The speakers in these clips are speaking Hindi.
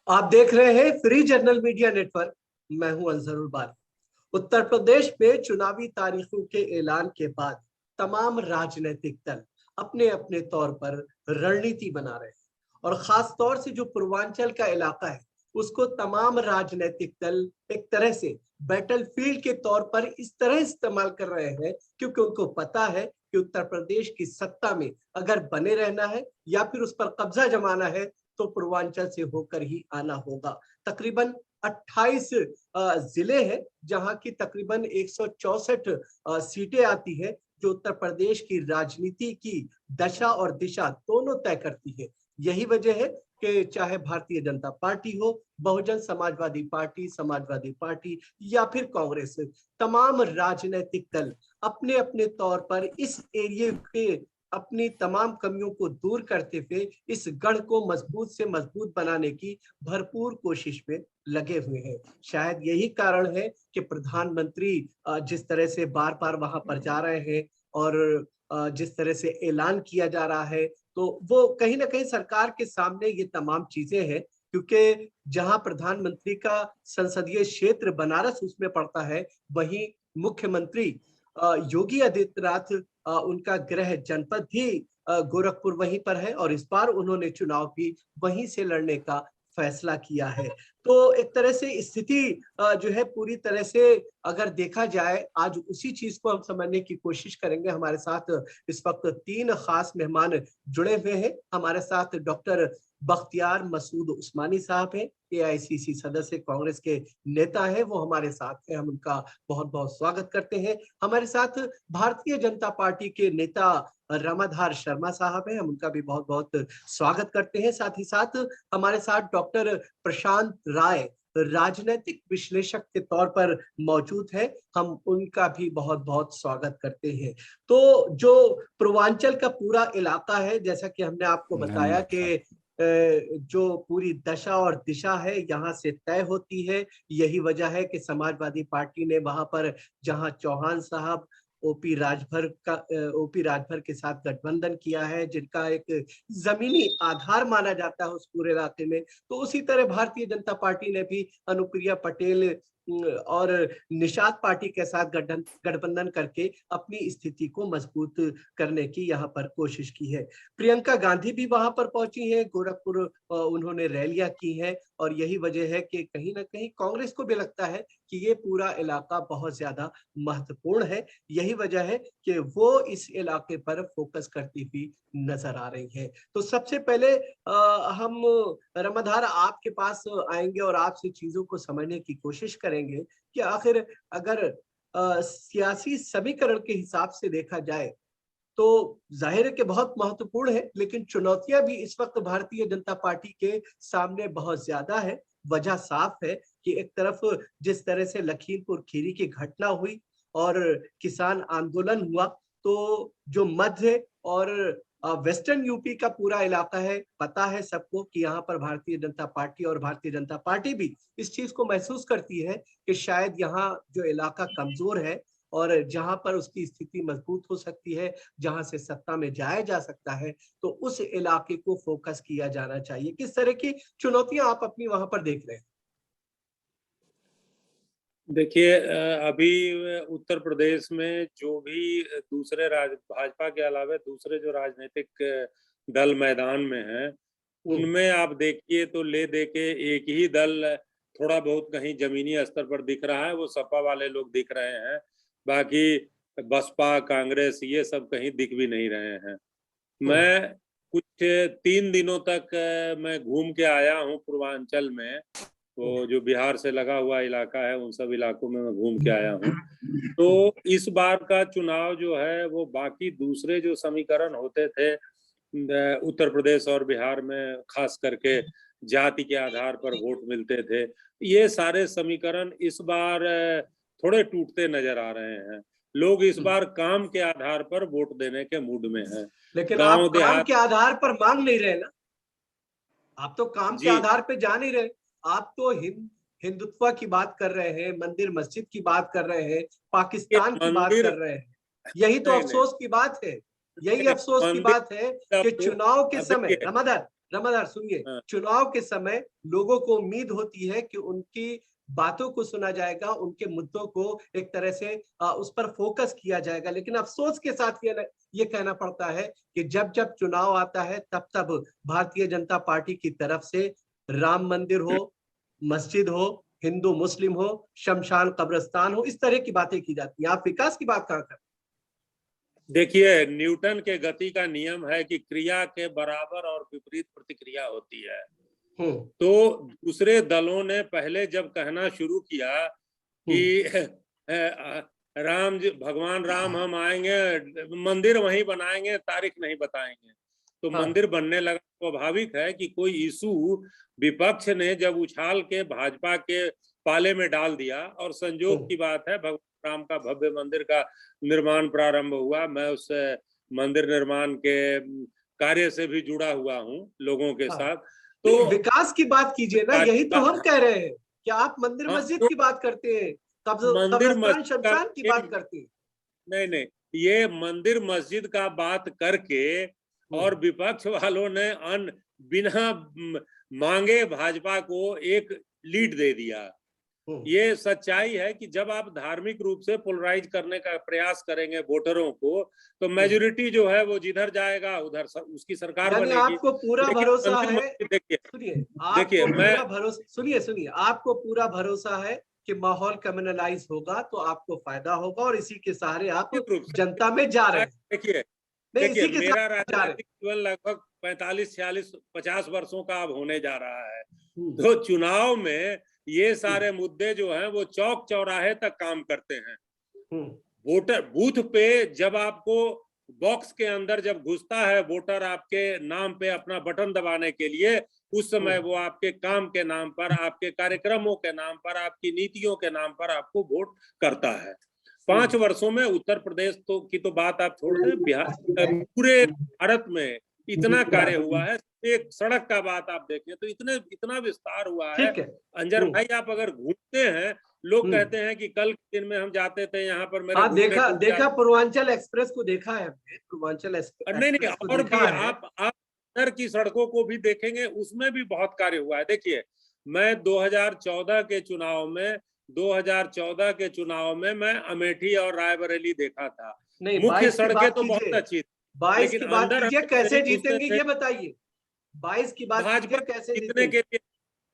आप देख रहे हैं फ्री जर्नल मीडिया नेटवर्क। मैं हूं अंजरुल बारी। उत्तर प्रदेश में चुनावी तारीखों के ऐलान के बाद तमाम राजनीतिक दल अपने अपने तौर पर रणनीति बना रहे हैं और खास तौर से जो पूर्वांचल का इलाका है उसको तमाम राजनीतिक दल एक तरह से बैटलफील्ड के तौर पर इस तरह इस्तेमाल कर रहे हैं क्योंकि उनको पता है कि उत्तर प्रदेश की सत्ता में अगर बने रहना है या फिर उस पर कब्जा जमाना है तो पूर्वांचल से होकर ही आना होगा। तकरीबन 28 जिले हैं जहां की तकरीबन 164 सीटें आती है जो उत्तर प्रदेश की राजनीति की दशा और दिशा दोनों तय करती है। यही वजह है कि चाहे भारतीय जनता पार्टी हो, बहुजन समाजवादी पार्टी या फिर कांग्रेस, तमाम राजनीतिक दल अपने अपने तौर पर इस एरिया के अपनी तमाम कमियों को दूर करते हुए इस गढ़ को मजबूत से मजबूत बनाने की भरपूर कोशिश में लगे हुए हैं। शायद यही कारण है कि प्रधानमंत्री जिस तरह से बार बार वहां पर जा रहे हैं और जिस तरह से ऐलान किया जा रहा है तो वो कहीं ना कहीं सरकार के सामने ये तमाम चीजें हैं क्योंकि जहां प्रधानमंत्री का संसदीय क्षेत्र बनारस उसमें पड़ता है, वहीं मुख्यमंत्री योगी आदित्यनाथ उनका गृह जनपद भी गोरखपुर वहीं पर है और इस बार उन्होंने चुनाव भी वहीं से लड़ने का फैसला किया है। तो एक तरह से स्थिति जो है पूरी तरह से अगर देखा जाए, आज उसी चीज को हम समझने की कोशिश करेंगे। हमारे साथ इस वक्त 3 खास मेहमान जुड़े हुए हैं। हमारे साथ डॉक्टर बख्तियार मसूद उस्मानी साहब हैं, एआईसीसी सदस्य, कांग्रेस के नेता हैं, वो हमारे साथ हैं, हम उनका बहुत बहुत स्वागत करते हैं। हमारे साथ भारतीय जनता पार्टी के नेता रामाधार शर्मा साहब हैं, हम उनका भी बहुत बहुत स्वागत करते हैं। साथ ही साथ हमारे साथ डॉक्टर प्रशांत राय राजनीतिक विश्लेषक के तौर पर मौजूद है, हम उनका भी बहुत बहुत स्वागत करते हैं। तो जो पूर्वांचल का पूरा इलाका है, जैसा कि हमने आपको बताया कि जो पूरी दशा और दिशा है यहाँ से तय होती है। यही वजह है कि समाजवादी पार्टी ने वहां पर जहां चौहान साहब ओपी राजभर के साथ गठबंधन किया है, जिनका एक जमीनी आधार माना जाता है उस पूरे इलाके में, तो उसी तरह भारतीय जनता पार्टी ने भी अनुप्रिया पटेल और निषाद पार्टी के साथ गठबंधन करके अपनी स्थिति को मजबूत करने की यहाँ पर कोशिश की है। प्रियंका गांधी भी वहां पर पहुंची है, गोरखपुर उन्होंने रैलियां की हैं और यही वजह है कि कहीं ना कहीं कांग्रेस को भी लगता है कि ये पूरा इलाका बहुत ज्यादा महत्वपूर्ण है। यही वजह है कि वो इस इलाके पर फोकस करती हुई नजर आ रही है। तो सबसे पहले हम रमाधार आपके पास आएंगे और आपसे चीजों को समझने की कोशिश करेंगे कि आखिर अगर सियासी समीकरण के हिसाब से देखा जाए तो जाहिर है कि बहुत महत्वपूर्ण है, लेकिन चुनौतियां भी इस वक्त भारतीय जनता पार्टी के सामने बहुत ज्यादा है। वजह साफ है कि एक तरफ जिस तरह से लखीमपुर खीरी की घटना हुई और किसान आंदोलन हुआ, तो जो मध्य और वेस्टर्न यूपी का पूरा इलाका है, पता है सबको कि यहाँ पर भारतीय जनता पार्टी और भारतीय जनता पार्टी भी इस चीज को महसूस करती है कि शायद यहाँ जो इलाका कमजोर है और जहां पर उसकी स्थिति मजबूत हो सकती है, जहां से सत्ता में जाया जा सकता है, तो उस इलाके को फोकस किया जाना चाहिए। किस तरह की चुनौतियां आप अपनी वहां पर देख रहे हैं? देखिए, अभी उत्तर प्रदेश में जो भी दूसरे भाजपा के अलावा दूसरे जो राजनीतिक दल मैदान में हैं, उनमें आप देखिए तो ले दे के एक ही दल थोड़ा बहुत कहीं जमीनी स्तर पर दिख रहा है, वो सपा वाले लोग दिख रहे हैं। बाकी बसपा, कांग्रेस, ये सब कहीं दिख भी नहीं रहे हैं। मैं कुछ 3 दिनों तक मैं घूम के आया हूँ पूर्वांचल में, तो जो बिहार से लगा हुआ इलाका है उन सब इलाकों में मैं घूम के आया हूँ। तो इस बार का चुनाव जो है वो बाकी दूसरे जो समीकरण होते थे उत्तर प्रदेश और बिहार में, खास करके जाति के आधार पर वोट मिलते थे, ये सारे समीकरण इस बार थोड़े टूटते नजर आ रहे हैं। लोग इस बार काम के आधार पर वोट देने के मूड में हैं। लेकिन आप काम के आधार पर मांग नहीं रहे ना, आप तो काम के आधार पे जा नहीं रहे। आप तो हिंदुत्व की बात कर रहे हैं, मंदिर मस्जिद की बात कर रहे हैं, पाकिस्तान की बात कर रहे हैं। यही तो अफसोस की बात है, यही अफसोस की बात है कि चुनाव के समय, रमादार रमादार सुनिए, चुनाव के समय लोगों को उम्मीद होती है कि उनकी बातों को सुना जाएगा, उनके मुद्दों को एक तरह से उस पर फोकस किया जाएगा, लेकिन अफसोस के साथ ये कहना पड़ता है कि जब जब चुनाव आता है तब तब भारतीय जनता पार्टी की तरफ से राम मंदिर हो, मस्जिद हो, हिंदू मुस्लिम हो, शमशान कब्रिस्तान हो, इस तरह की बातें की जाती है। आप विकास की बात कहाँ कर? देखिए, न्यूटन के गति का नियम है कि क्रिया के बराबर और विपरीत प्रतिक्रिया होती है। तो दूसरे दलों ने पहले जब कहना शुरू किया कि राम जी, भगवान राम हम आएंगे, मंदिर वहीं बनाएंगे, तारीख नहीं बताएंगे, तो मंदिर बनने लगा। स्वाभाविक है कि कोई इशू विपक्ष ने जब उछाल के भाजपा के पाले में डाल दिया, और संजोग की बात है भगवान राम का भव्य मंदिर का निर्माण प्रारंभ हुआ। मैं उस मंदिर निर्माण के कार्य से भी जुड़ा हुआ हूँ लोगों के साथ। तो विकास की बात कीजिए ना, यही तो हम कह रहे हैं कि आप मंदिर मस्जिद की बात करते हैं, कब्रिस्तान शमशान की बात करते हैं। नहीं, ये मंदिर मस्जिद का बात करके और विपक्ष वालों ने बिना मांगे भाजपा को एक लीड दे दिया। ये सच्चाई है कि जब आप धार्मिक रूप से पोलराइज करने का प्रयास करेंगे वोटरों को, तो मेजोरिटी जो है वो जिधर जाएगा उधर उसकी सरकार बनेगी। आपको पूरा भरोसा है, सुनिए, आपको पूरा भरोसा है कि माहौल कम्युनलाइज होगा तो आपको फायदा होगा, और इसी के सहारे आप जनता में जा रहे हैं। देखिए मेरा राजनीतिक जीवन लगभग 45, 46, 50 वर्षों का अब होने जा रहा है। तो चुनाव में ये सारे मुद्दे जो हैं वो चौक चौराहे तक काम करते हैं। वोटर बूथ पे जब आपको बॉक्स के अंदर जब घुसता है वोटर आपके नाम पे अपना बटन दबाने के लिए, उस समय वो आपके काम के नाम पर, आपके कार्यक्रमों के नाम पर, आपकी नीतियों के नाम पर आपको वोट करता है। 5 वर्षों में उत्तर प्रदेश की तो बात आप छोड़ दें, बिहार पूरे भारत में इतना कार्य हुआ है। एक सड़क का बात आप देखें तो इतना विस्तार हुआ है। अंजर भाई, आप अगर घूमते हैं, लोग कहते हैं कि कल के दिन में हम जाते थे यहाँ पर, मेरे देखा पूर्वांचल एक्सप्रेस को देखा है, पूर्वांचल एक्सप्रेस नहीं, और भी आप इधर की सड़कों को भी देखेंगे, उसमें भी बहुत कार्य हुआ है। देखिए, मैं 2014 के चुनाव में मैं अमेठी और रायबरेली देखा था। मुख्य सड़कें तो बहुत अच्छी, 22 की बात कीजिए, कैसे जीतेंगे ये बताइए। 22 की बात भाजपा कैसे जीतने के लिए,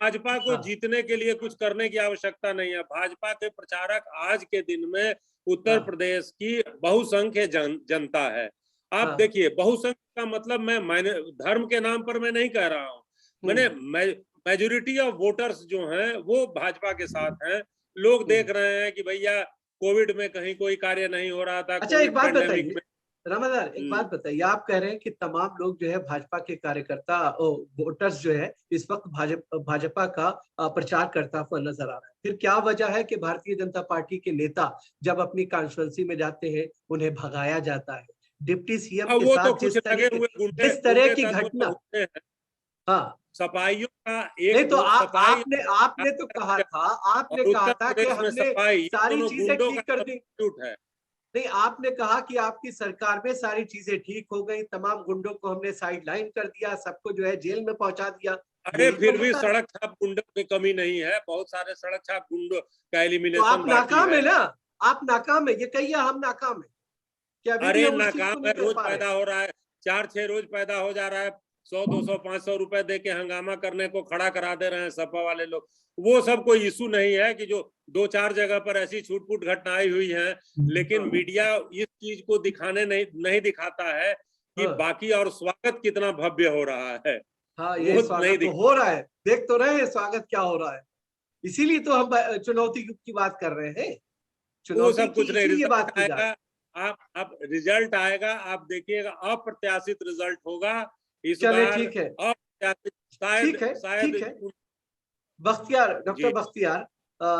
भाजपा को जीतने के लिए कुछ करने की आवश्यकता नहीं है। भाजपा के प्रचारक आज के दिन में उत्तर प्रदेश की बहुसंख्य जनता है। आप देखिए, बहुसंख्य का मतलब मैं धर्म के नाम पर मैं नहीं कह रहा हूँ, मैंने मेजोरिटी ऑफ वोटर्स जो हैं वो भाजपा के साथ हैं। लोग देख रहे हैं कि भैया कोविड में कहीं कोई कार्य नहीं हो रहा था। अच्छा, एक बात बताइए रमादार, एक बात बताइए, आप कह रहे हैं कि तमाम लोग जो है भाजपा के कार्यकर्ता वोटर्स जो है इस वक्त भाजपा का प्रचार करता हुआ नजर आ रहा है, फिर क्या वजह है कि भारतीय जनता पार्टी के नेता जब अपनी कॉन्स्टिट्यूएंसी में जाते हैं उन्हें भगाया जाता है? डिप्टी सीएम के साथ जिस तरह की घटना, हाँ, सफाइयों का नहीं तो आपने तो कहा था कि हमने सारी चीजें ठीक कर दी है। नहीं, आपने कहा कि आपकी सरकार में सारी चीजें ठीक हो गई, तमाम गुंडों को हमने साइड लाइन कर दिया, सबको जो है जेल में पहुंचा दिया। अरे फिर भी सड़क छाप गुंडों की कमी नहीं है, बहुत सारे सड़क छाप गुंडों का एलिमिनेशन। तो आप नाकाम है ना, आप नाकाम है, ये कहिए हम नाकाम है क्या? अरे नाकाम है, रोज पैदा हो रहा है, 4-6 रोज पैदा हो जा रहा है, 100, 200, 500 रुपए दे के हंगामा करने को खड़ा करा दे रहे हैं सपा वाले लोग। वो सब कोई इशू नहीं है कि जो 2-4 जगह पर ऐसी छूट-फूट घटनाएं हुई हैं, लेकिन मीडिया इस चीज को दिखाने नहीं दिखाता है कि बाकी और स्वागत कितना भव्य हो रहा है। हाँ, ये स्वागत तो हो रहा है, देख तो रहे हैं स्वागत क्या हो रहा है, इसीलिए तो हम चुनौती की बात कर रहे हैं। वो सब कुछ नहीं, रिजल्ट आएगा, आप रिजल्ट आएगा, आप देखिएगा, अप्रत्याशित रिजल्ट होगा इस बार। ठीक है, शायद डॉक्टर बख्तियार,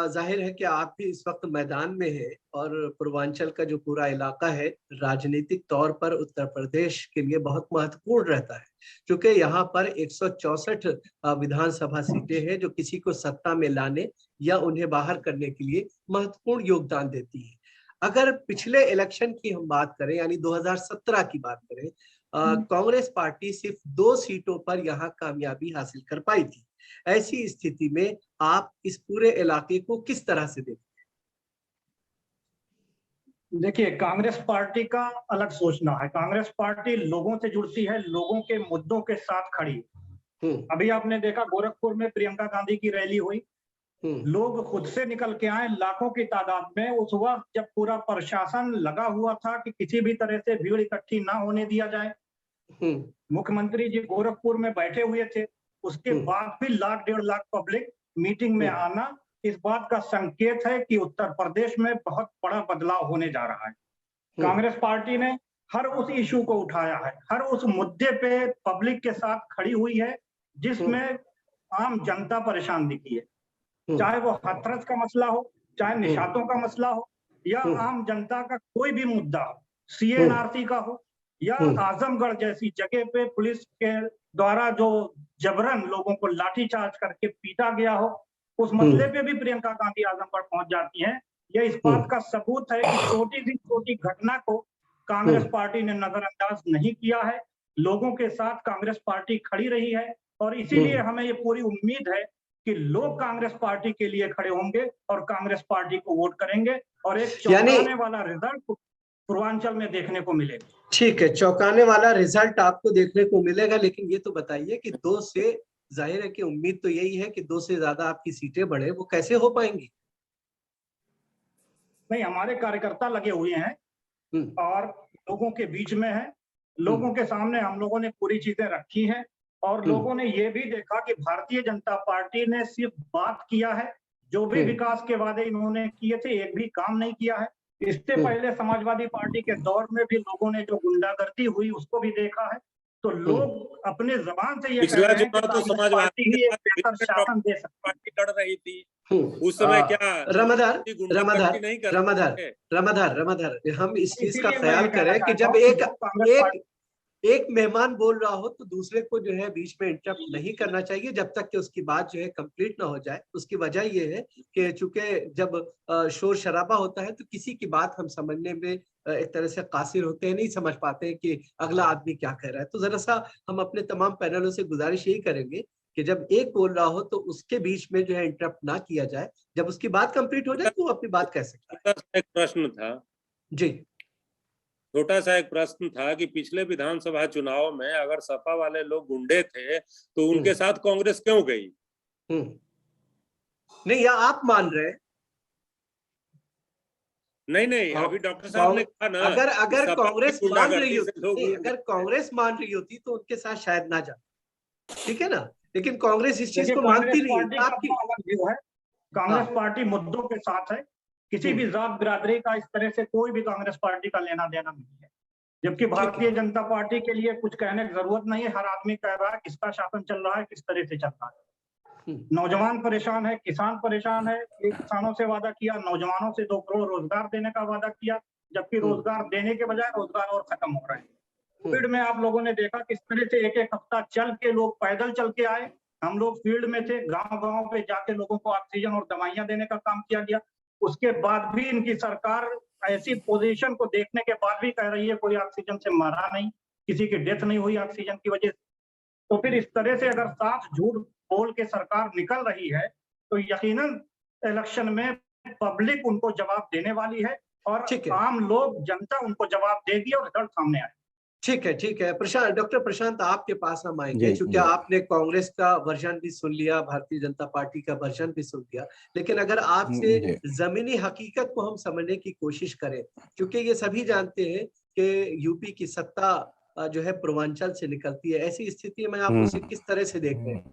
जाहिर है कि आप भी इस वक्त मैदान में हैं, और पूर्वांचल का जो पूरा इलाका है राजनीतिक तौर पर उत्तर प्रदेश के लिए बहुत महत्वपूर्ण रहता है, क्योंकि यहाँ पर 164 विधानसभा सीटें हैं जो किसी को सत्ता में लाने या उन्हें बाहर करने के लिए महत्वपूर्ण योगदान देती है। अगर पिछले इलेक्शन की हम बात करें, यानी 2017 की बात करें, कांग्रेस पार्टी सिर्फ 2 सीटों पर यहाँ कामयाबी हासिल कर पाई थी। ऐसी स्थिति में आप इस पूरे इलाके को किस तरह से देखते देखिए, कांग्रेस पार्टी का अलग सोचना है। कांग्रेस पार्टी लोगों से जुड़ती है, लोगों के मुद्दों के साथ खड़ी। अभी आपने देखा गोरखपुर में प्रियंका गांधी की रैली हुई, लोग खुद से निकल के आए लाखों की तादाद में। उस वक्त जब पूरा प्रशासन लगा हुआ था कि किसी भी तरह से भीड़ इकट्ठी ना होने दिया जाए, मुख्यमंत्री जी गोरखपुर में बैठे हुए थे, उसके बाद भी 1.5 लाख पब्लिक मीटिंग में आना इस बात का संकेत है कि उत्तर प्रदेश में बहुत बड़ा बदलाव होने जा रहा है। कांग्रेस पार्टी ने हर उस इशू को उठाया है, हर उस मुद्दे पे पब्लिक के साथ खड़ी हुई है जिसमें आम जनता परेशान दिखी है। चाहे वो हाथरस का मसला हो, चाहे निषादों का मसला हो, या आम जनता का कोई भी मुद्दा हो, CNRC का हो, या आजमगढ़ जैसी जगह पे पुलिस के द्वारा जो जबरन लोगों को लाठीचार्ज करके पीटा गया हो, उस मसले पे भी प्रियंका गांधी आजमगढ़ पहुंच जाती हैं। यह इस बात का सबूत है कि छोटी सी छोटी घटना को कांग्रेस पार्टी ने नजरअंदाज नहीं किया है। लोगों के साथ कांग्रेस पार्टी खड़ी रही है और इसीलिए हमें ये पूरी उम्मीद है कि लोग कांग्रेस पार्टी के लिए खड़े होंगे और कांग्रेस पार्टी को वोट करेंगे और एक चौंकाने वाला रिजल्ट पूर्वांचल में देखने को मिलेगा। ठीक है, चौंकाने वाला रिजल्ट आपको देखने को मिलेगा, लेकिन ये तो बताइए कि 2 से, जाहिर है कि उम्मीद तो यही है कि 2 से ज्यादा आपकी सीटें बढ़े, वो कैसे हो पाएंगी? नहीं, हमारे कार्यकर्ता लगे हुए हैं और लोगों के बीच में है। लोगों के सामने हम लोगों ने पूरी चीजें रखी हैं और लोगों ने ये भी देखा कि भारतीय जनता पार्टी ने सिर्फ बात किया है। जो भी विकास के वादे इन्होंने किए थे, एक भी काम नहीं किया है। इससे पहले समाजवादी पार्टी के दौर में भी लोगों ने जो गुंडागर्दी हुई उसको भी देखा है। तो लोग अपने जबान से ये कह रहे हैं कि कांग्रेस पार्टी ही एक बेहतर शासन दे सकती है। पार्टी लड़ रही थी उस समय, क्या रमादार हम इस चीज का इसीलिए मैं ख्याल ये कहना करें कि चाहता जब हूं कि जो कांग्रेस पार्टी एक मेहमान बोल रहा हो तो दूसरे को जो है बीच में इंटरप्ट नहीं करना चाहिए जब तक कि उसकी बात जो है कंप्लीट ना हो जाए। उसकी वजह ये है कि चूंकि जब शोर शराबा होता है तो किसी की बात हम समझने में एक तरह से कासिर होते हैं, नहीं समझ पाते हैं कि अगला आदमी क्या कह रहा है। तो जरा सा हम अपने तमाम पैनलों से गुजारिश यही करेंगे कि जब एक बोल रहा हो तो उसके बीच में जो है इंटरप्ट ना किया जाए। जब उसकी बात कंप्लीट हो जाए तो वो अपनी बात कह सकता है। एक प्रश्न था जी, छोटा सा एक प्रश्न था कि पिछले विधानसभा चुनाव में अगर सपा वाले लोग गुंडे थे तो उनके साथ कांग्रेस क्यों गई? नहीं, या आप मान रहे? नहीं, अभी डॉक्टर साहब ने कहा ना, अगर कांग्रेस मान रही होती, अगर कांग्रेस मान रही होती तो उनके साथ शायद ना जाती, ठीक है ना। लेकिन कांग्रेस इस चीज को कांग्रेस मानती नहीं पार्टी है। का अपना अलग व्यू है। कांग्रेस पार्टी मुद्दों के साथ है। किसी भी जात बिरादरी का इस तरह से कोई भी कांग्रेस पार्टी का लेना देना नहीं है। जबकि भारतीय जनता पार्टी के लिए कुछ कहने की जरूरत नहीं है। हर आदमी कह रहा है किसका शासन चल रहा है, किस तरह से चल रहा है। नौजवान परेशान है, किसान परेशान है। किसानों से वादा किया, नौजवानों से 2 करोड़ रोजगार देने का वादा किया, जबकि रोजगार देने के बजाय रोजगार और खत्म हो रहे हैं। कोविड में आप लोगों ने देखा किस तरह से एक हफ्ता चल के लोग पैदल चल के आए। हम लोग फील्ड में थे, गांव-गांव पे जाके लोगों को ऑक्सीजन और दवाइयां देने का काम किया गया। उसके बाद भी इनकी सरकार ऐसी पोजीशन को देखने के बाद भी कह रही है कोई ऑक्सीजन से मरा नहीं, किसी की डेथ नहीं हुई ऑक्सीजन की वजह से। तो फिर इस तरह से अगर साफ झूठ बोल के सरकार निकल रही है तो यकीनन इलेक्शन में पब्लिक उनको जवाब देने वाली है और आम लोग, जनता उनको जवाब देगी और रिजल्ट सामने आए। ठीक है प्रशांत, डॉक्टर प्रशांत आपके पास हम आएंगे क्योंकि आपने कांग्रेस का वर्जन भी सुन लिया, भारतीय जनता पार्टी का वर्जन भी सुन लिया। लेकिन अगर आपसे जमीनी हकीकत को हम समझने की कोशिश करें, क्योंकि ये सभी जानते हैं कि यूपी की सत्ता जो है पूर्वांचल से निकलती है, ऐसी स्थिति में आप उसे किस तरह से देख रहे हैं?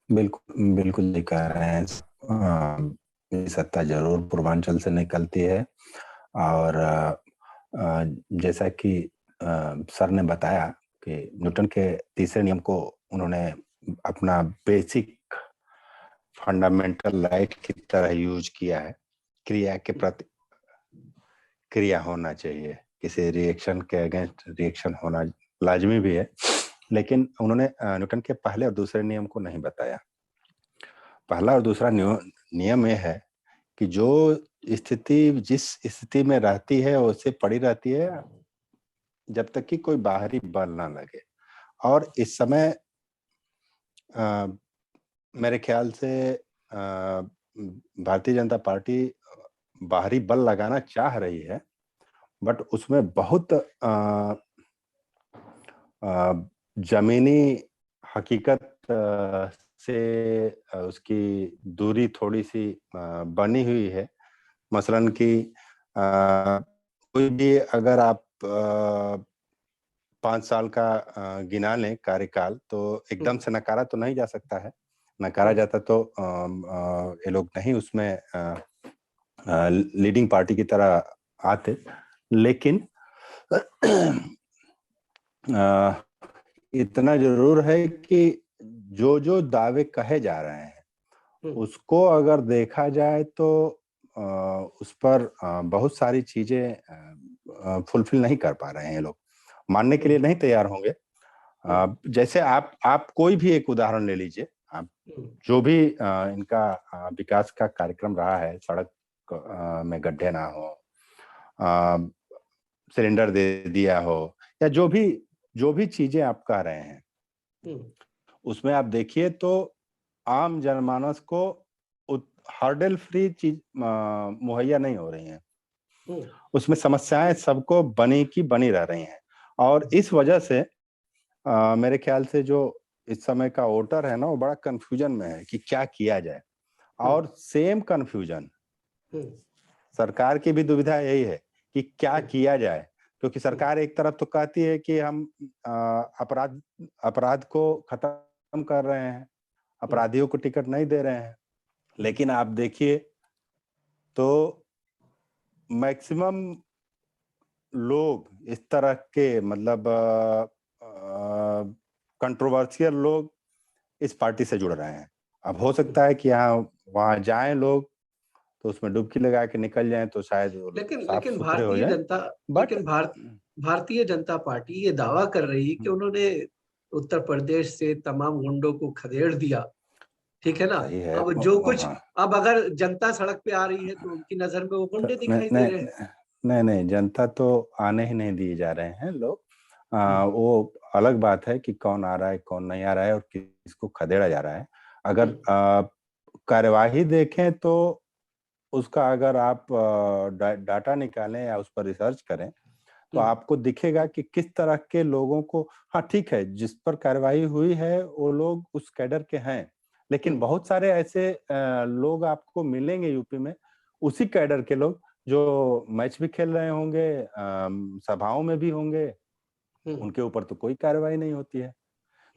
बिल्कुल नहीं कह रहे हैं। सत्ता जरूर पूर्वांचल से निकलती है और जैसा कि सर ने बताया कि न्यूटन के तीसरे नियम को उन्होंने अपना बेसिक फंडामेंटल राइट की तरह यूज किया है। क्रिया के प्रति क्रिया होना चाहिए, किसी रिएक्शन के अगेंस्ट रिएक्शन होना लाजमी भी है। लेकिन उन्होंने न्यूटन के पहले और दूसरे नियम को नहीं बताया। पहला और दूसरा नियम यह है कि जो स्थिति जिस स्थिति में रहती है उससे पड़ी रहती है, जब तक कि कोई बाहरी बल ना लगे। और इस समय मेरे ख्याल से भारतीय जनता पार्टी बाहरी बल लगाना चाह रही है, बट उसमें बहुत जमीनी हकीकत से उसकी दूरी थोड़ी सी बनी हुई है। मसलन कि कोई भी अगर आप 5 साल का गिना लें कार्यकाल, तो एकदम से नकारा तो नहीं जा सकता है। नकारा जाता तो ये लोग नहीं उसमें लीडिंग पार्टी की तरह आते। लेकिन इतना जरूर है कि जो जो दावे कहे जा रहे हैं उसको अगर देखा जाए तो उस पर बहुत सारी चीजें फुलफिल नहीं कर पा रहे हैं ये लोग, मानने के लिए नहीं तैयार होंगे। जैसे आप कोई भी एक उदाहरण ले लीजिए, आप जो भी इनका विकास का कार्यक्रम रहा है, सड़क में गड्ढे ना हो, सिलेंडर दे दिया हो, या जो भी चीजें आप कह रहे हैं, उसमें आप देखिए तो आम जनमानस को हर्डल फ्री चीज मुहैया नहीं हो रही हैं। उसमें समस्याएं सबको बनी की बनी रह रही हैं। और इस वजह से मेरे ख्याल से जो इस समय का वोटर है ना, वो बड़ा कंफ्यूजन में है कि क्या किया जाए। और सेम कंफ्यूजन सरकार की भी दुविधा यही है कि क्या किया जाए, क्योंकि सरकार एक तरफ तो कहती है कि हम अपराध को खत्म कर रहे हैं, अपराधियों को टिकट नहीं दे रहे हैं, लेकिन आप देखिए तो मैक्सिमम लोग इस तरह के मतलब कंट्रोवर्शियल लोग इस पार्टी से जुड़ रहे हैं। अब हो सकता है कि यहाँ वहां जाएं लोग तो उसमें डुबकी लगा के निकल जाएं तो शायद लेकिन भारतीय जनता पार्टी ये दावा कर रही है कि उन्होंने उत्तर प्रदेश से तमाम गुंडों को खदेड़ दिया, ठीक है ना। अब जो कुछ अब अगर जनता सड़क पे आ रही है तो उनकी नजर में वो गुंडे दिखाई दे रहे हैं। नहीं, जनता तो आने ही नहीं दिए जा रहे हैं लोग। वो अलग बात है कि कौन आ रहा है कौन नहीं आ रहा है और किसको खदेड़ा जा रहा है। अगर कार्यवाही देखें तो उसका अगर आप डाटा निकालें या उस पर रिसर्च करें तो आपको दिखेगा कि किस तरह के लोगों को, हाँ ठीक है, जिस पर कार्रवाई हुई है वो लोग उस कैडर के हैं, लेकिन बहुत सारे ऐसे लोग आपको मिलेंगे यूपी में, उसी कैडर के लोग जो मैच भी खेल रहे होंगे, सभाओं में भी होंगे, उनके ऊपर तो कोई कार्रवाई नहीं होती है।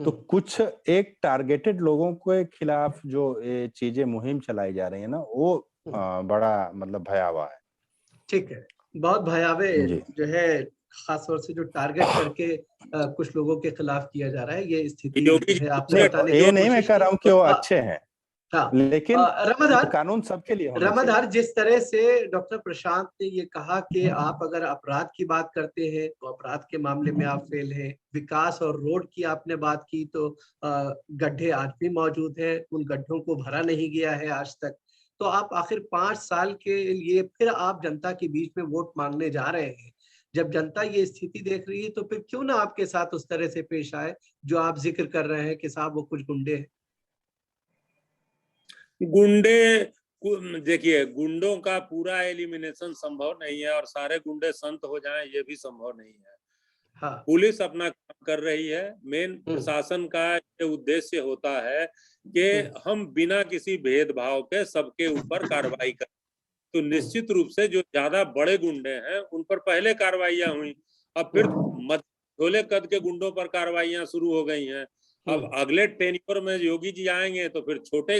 तो कुछ एक टारगेटेड लोगों के खिलाफ जो ये चीजें मुहिम चलाई जा रही है ना, वो बड़ा मतलब भयावह है। ठीक है, बहुत भयावह जो है, खासतौर से जो टारगेट करके कुछ लोगों के खिलाफ किया जा रहा है, ये स्थिति है। आपने बताने की ये नहीं मैं कह रहा हूँ कि वो अच्छे हैं, हाँ, लेकिन कानून सबके लिए होना चाहिए। रमाधार, जिस तरह से डॉक्टर प्रशांत ने ये कहा कि आप अगर अपराध की बात करते हैं तो अपराध के मामले में आप फेल हैं, विकास और रोड की आपने बात की तो गड्ढे आज भी मौजूद हैं, उन गड्ढों को भरा नहीं गया है आज तक। तो आप आखिर 5 साल के लिए फिर आप जनता के बीच में वोट मांगने जा रहे हैं। जब जनता ये स्थिति देख रही है तो फिर क्यों ना आपके साथ उस तरह से पेश आए जो आप जिक्र कर रहे हैं कि साहब वो कुछ गुंडे हैं। देखिए, गुंडों का पूरा एलिमिनेशन संभव नहीं है और सारे गुंडे संत हो जाएं ये भी संभव नहीं है। हाँ। पुलिस अपना काम कर रही है। मेन प्रशासन का ये उद्देश्य होता है कि हम बिना किसी भेदभाव के सबके ऊपर कार्रवाई करें। तो निश्चित रूप से जो ज्यादा बड़े गुंडे हैं उन पर पहले कार्रवाइयां हुई, अब फिर छोले कद के गुंडों पर कार्रवाइयां शुरू हो गई हैं। अब अगले टेन्योर में योगी जी आएंगे तो फिर छोटे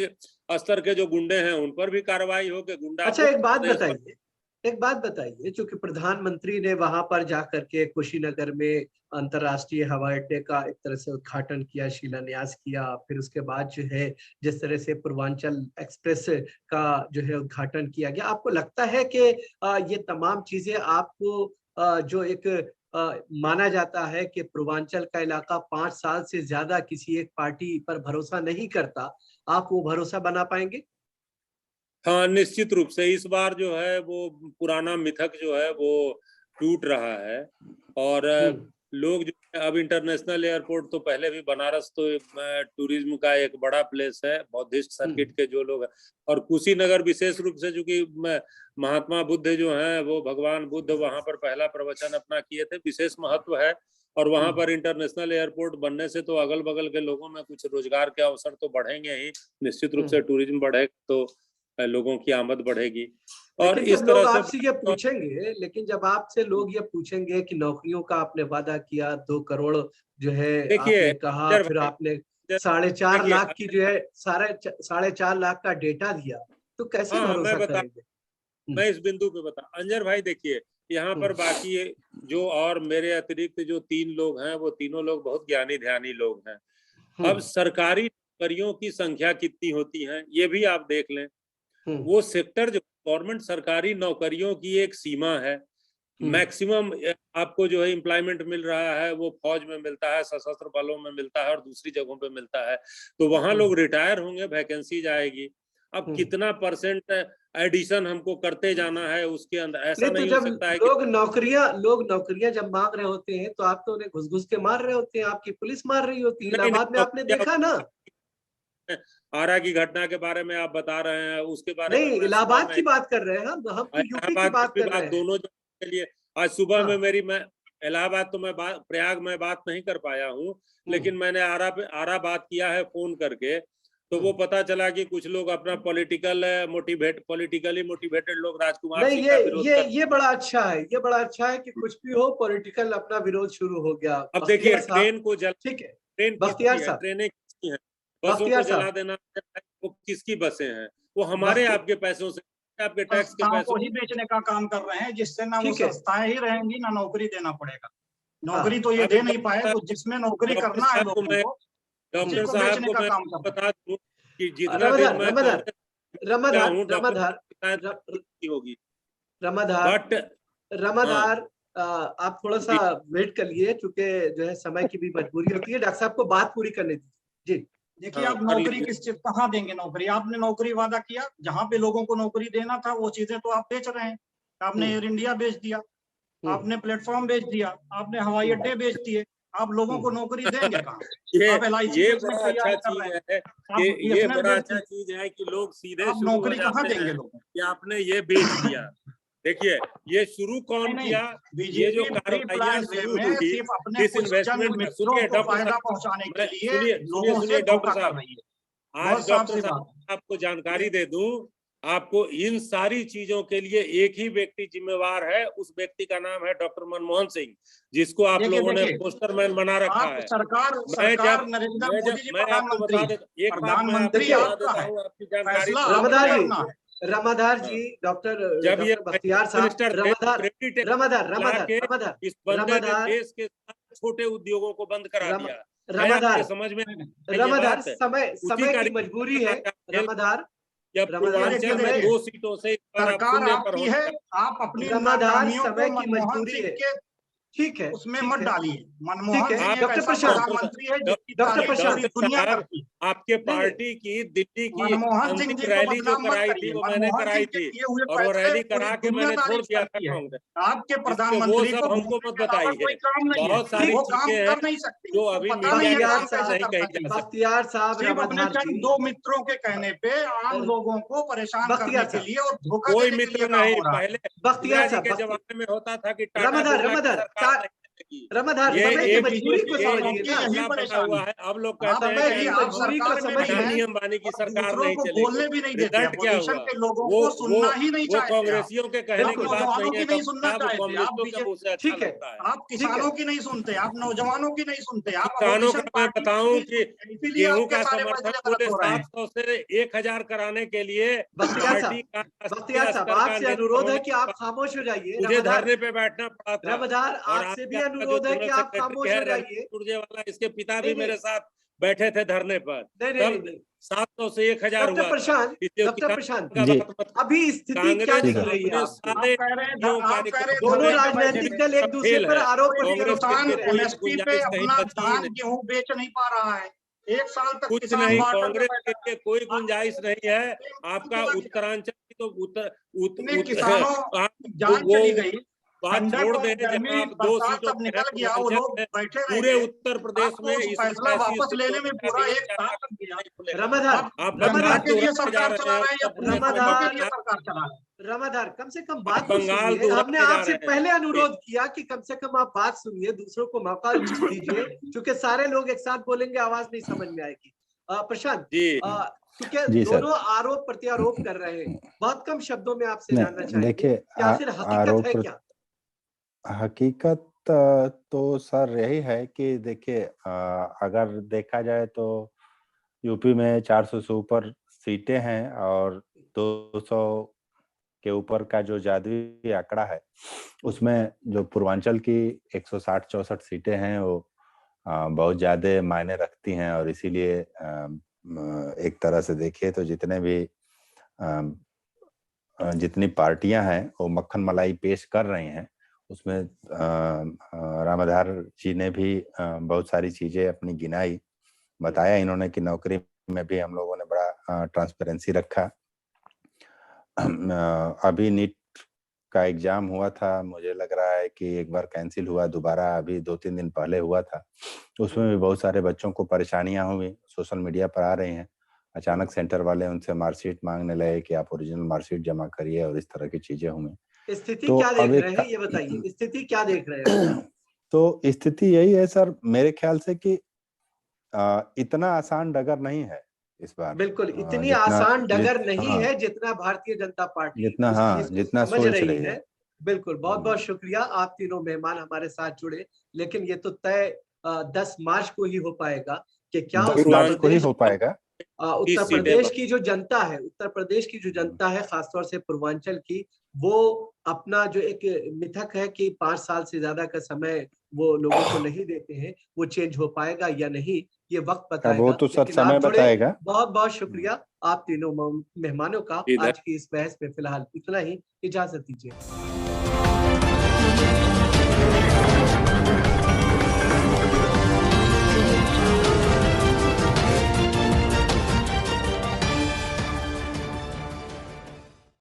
स्तर के जो गुंडे हैं उन पर भी कार्रवाई होगी। गुंडा अच्छा, एक बात बताइए, चूंकि प्रधानमंत्री ने वहां पर जाकर के कुशीनगर में अंतर्राष्ट्रीय हवाई अड्डे का एक तरह से उद्घाटन किया, शिलान्यास किया, फिर उसके बाद जो है जिस तरह से पूर्वांचल एक्सप्रेस का जो है उद्घाटन किया गया, आपको लगता है कि ये तमाम चीजें आपको जो एक माना जाता है कि पूर्वांचल का इलाका 5 साल से ज्यादा किसी एक पार्टी पर भरोसा नहीं करता, आप वो भरोसा बना पाएंगे? हाँ, निश्चित रूप से इस बार जो है वो पुराना मिथक जो है वो टूट रहा है। और लोग जो अब इंटरनेशनल एयरपोर्ट तो पहले भी बनारस तो टूरिज्म का एक बड़ा प्लेस है, बौद्धिस्ट सर्किट के जो लोग हैं, और कुशीनगर विशेष रूप से, चूंकि महात्मा बुद्ध जो हैं वो भगवान बुद्ध वहां पर पहला प्रवचन अपना किए थे, विशेष महत्व है। और वहां पर इंटरनेशनल एयरपोर्ट बनने से तो अगल बगल के लोगों में कुछ रोजगार के अवसर तो बढ़ेंगे ही, निश्चित रूप से टूरिज्म बढ़ेगा तो लोगों की आमद बढ़ेगी। और इस तरह से आपसे ये पूछेंगे, लेकिन जब आपसे लोग ये पूछेंगे कि नौकरियों का आपने वादा किया 2 करोड़ जो है आपने कहा, फिर आपने 4.5 लाख की जो है 4.5 लाख का डेटा दिया, तो कैसे भरोसा करेंगे? मैं इस बिंदु पे बता अंजर भाई, देखिए यहाँ पर बाकी जो और मेरे अतिरिक्त जो 3 लोग हैं वो तीनों लोग बहुत ज्ञानी ध्यानी लोग हैं। अब सरकारी नौकरियों की संख्या कितनी होती है ये भी आप देख लें। वो सेक्टर जो गवर्नमेंट सरकारी नौकरियों की एक सीमा है, मैक्सिमम आपको जो है एम्प्लॉयमेंट मिल रहा है वो फौज में मिलता है, सशस्त्र बलों में मिलता है और दूसरी जगहों पे मिलता है। तो वहां लोग रिटायर होंगे, वैकेंसी जाएगी। अब कितना परसेंट एडिशन हमको करते जाना है उसके अंदर, ऐसा नहीं हो सकता है। लोग नौकरियां जब मांग रहे होते हैं तो आप तो उन्हें घुस घुस के मार रहे होते हैं, आपकी पुलिस मार रही होती है। इलाहाबाद में आपने देखा ना, आरा की घटना के बारे में आप बता रहे हैं, उसके बारे में इलाहाबाद की बात कर रहे हैं, हम यूपी की बात कर रहे हैं। दोनों के लिए आज सुबह में मैं इलाहाबाद तो मैं प्रयाग में बात नहीं कर पाया हूँ, लेकिन मैंने आरा बात किया है फोन करके, तो वो पता चला कि कुछ लोग अपना पॉलिटिकली मोटिवेटेड लोग राजकुमार सिंह का विरोध ये बड़ा अच्छा है, ये बड़ा अच्छा है कि कुछ भी हो पॉलिटिकल अपना विरोध शुरू हो गया। अब देखिए ट्रेन को ठीक है, ट्रेनें किसकी हैं, बसों को जला देना वो किसकी बसें हैं? वो हमारे आपके पैसों से, आपके टैक्स के पैसों को ही बेचने का काम कर रहे हैं, जिससे ना वो संस्थाएं ही रहेंगी ना नौकरी देना पड़ेगा। नौकरी तो ये दे नहीं पाए, तो जिसमें नौकरी करना है लोगों को, डॉक्टर साहब को मैं बता दूं कि जितना रमाधार आप थोड़ा सा वेट कर लिए, चूंकि जो है समय की भी मजबूरी होती है। डॉक्टर साहब को बात पूरी करने दीजिए। जी देखिए, आप नौकरी कहाँ देंगे? नौकरी आपने नौकरी वादा किया, जहाँ पे लोगों को नौकरी देना था वो चीजें तो आप बेच रहे हैं। आपने एयर इंडिया बेच दिया, आपने प्लेटफॉर्म बेच दिया, आपने हवाई अड्डे बेच दिए, आप लोगों को नौकरी देंगे कहाँ? ये बड़ा अच्छा चीज है कि लोग सीधे नौकरी कहाँ देंगे लोगों कि आपने ये बेच दिया। देखिए ये शुरू कौन किया? ये जो कार्रवाइयां शुरू हुई इस इन्वेस्टमेंट में, सुनिए डॉक्टर साहब, आज डॉक्टर साहब आपको जानकारी दे दूं, आपको इन सारी चीजों के लिए एक ही व्यक्ति जिम्मेवार है, उस व्यक्ति का नाम है डॉक्टर मनमोहन सिंह, जिसको आप लोगों ने पोस्टरमैन बना रखा है। मैं आपको बता देता, एक बात मैं आपको बता देता हूँ आपकी जानकारी। रमाधार जी, डॉक्टर जब ये बख्तियार साहब, रमाधार इस बंदे ने देश के छोटे उद्योगों को बंद करा दिया। रमाधार समझ में रमाधार समय की मजबूरी है। रमाधार जब पूर्वांचल में 2 सीटों से सरकार आपकी है, आप अपनी रमाधार समय की मजबूरी है, ठीक है, उसमें मत डालिए। मनमोहन सिंह डॉक्टर प्रशांत मंत्री है, डॉक्टर प्रशांत दुनिया करती, आपके पार्टी की दिल्ली की अंतिम रैली जो कराई थी वो मैंने कराई थी, और वो रैली करा के मैंने छोड़ दिया था कांग्रेस। आपके प्रधानमंत्री को हमको मत बताइए, बहुत सारी चीजें हैं जो अभी मीडिया नहीं कही। बख्तियार साहब, अपने चंद 2 मित्रों के कहने पे आम लोगों को परेशान करने के लिए और धोखा कोई मित्र नहीं, पहले बख्तियार साहब के जमाने में होता था कि रमाधार समय की मजबूरी को समझिए ना। हुआ है, अब लोग कहते हैं कि अदानी अंबानी की सरकार नहीं चलेगी, बोलने भी नहीं देते, क्या हुआ? वो सुनना ही नहीं चाहते, वो कांग्रेसियों के कहने की बात नहीं है, ठीक है। आप किसानों की नहीं सुनते, आप नौजवानों की नहीं सुनते, आप किसानों का मैं बताऊं कि गेहूं का समर्थन पूरे 700 से 1000 कराने के लिए बख्तियार साहब आपसे अनुरोध है कि आप खामोश हो जाइए। मुझे धरने पे बैठना पड़ा था। रमाधार आपसे भी अनुरोध है कि आप खामोश हो जाइए। वाला इसके पिता भी मेरे साथ बैठे थे धरने पर। नहीं 700 से 1000 हुआ। डॉक्टर प्रशांत अभी स्थिति क्या दिख रही है? दोनों राजनीतिक दल एक दूसरे पर आरोप गेहूँ बेच नहीं पा रहा है, 1 साल तक कुछ नहीं, कांग्रेस के लिए कोई गुंजाइश नहीं है। आपका उत्तरांचल की तो किसानों जान चली गई, बात छोड़ दें, गर्मी, जब आप 2 बरसात सीटों सब पे निकल हैं गया, वो लोग पूरे बैठे रहेंगे। उत्तर प्रदेश आपको में उस इस फैसला वापस लेने में पूरा एक साल लग गया। रमाधार, आप जनता के लिए जा सरकार रहे चला हैं रहे हैं या उत्तर प्रदेश में, पूंजीपतियों के लिए सरकार चला रहे हैं? रमाधार कम से कम बात तो बंगाल सुनिए। हमने दोहराए जा आपसे रहे हैं। पहले अनुरोध किया कि कम से कम आप बात सुनिए, दूसरों को मौका दीजिए, क्योंकि सारे लोग एक साथ बोलेंगे आवाज नहीं समझ में आएगी। प्रशांत जी क्योंकि दोनों आरोप प्रत्यारोप कर रहे हैं, बहुत कम शब्दों में आपसे जानना चाहेंगे देखिए, क्या आखिर हकीकत है क्या? हकीकत तो सर यही है कि देखिए, अगर देखा जाए तो यूपी में 400 से ऊपर सीटें हैं और 200 के ऊपर का जो जादुई आंकड़ा है, उसमें जो पूर्वांचल की 160-64 सीटें हैं वो बहुत ज्यादा मायने रखती हैं। और इसीलिए एक तरह से देखिए तो जितनी पार्टियां हैं वो मक्खन मलाई पेश कर रही हैं, उसमें रामाधार जी ने भी बहुत सारी चीजें अपनी गिनाई, बताया इन्होंने कि नौकरी में भी हम लोगों ने बड़ा ट्रांसपेरेंसी रखा। अभी नीट का एग्जाम हुआ था, मुझे लग रहा है कि एक बार कैंसिल हुआ, दोबारा अभी 2-3 दिन पहले हुआ था, उसमें भी बहुत सारे बच्चों को परेशानियां हुई, सोशल मीडिया पर आ रही हैं। अचानक सेंटर वाले उनसे मार्कशीट मांगने लगे कि आप ओरिजिनल मार्कशीट जमा करिए और इस तरह की चीजें हुई। स्थिति क्या देख रहे हैं ये बताइए, स्थिति क्या देख रहे हैं? तो स्थिति यही है सर, मेरे ख्याल से कि इतना आसान डगर नहीं है इस बार। बिल्कुल इतनी आसान डगर नहीं है जितना भारतीय जनता पार्टी जितना समझ रही है। बिल्कुल, बहुत बहुत शुक्रिया, आप तीनों मेहमान हमारे साथ जुड़े, लेकिन ये तो तय 10 मार्च को ही हो पाएगा कि क्या 10 मार्च को ही हो पाएगा। उत्तर प्रदेश की जो जनता है, उत्तर प्रदेश की जो जनता है, खासतौर से पूर्वांचल की, वो अपना जो एक मिथक है कि 5 साल से ज्यादा का समय वो लोगों को नहीं देते हैं, वो चेंज हो पाएगा या नहीं, ये वक्त बताएगा। वो तो सर समय बताएगा। बहुत बहुत शुक्रिया आप तीनों मेहमानों का। आज की इस बहस में फिलहाल इतना ही, इजाजत दीजिए।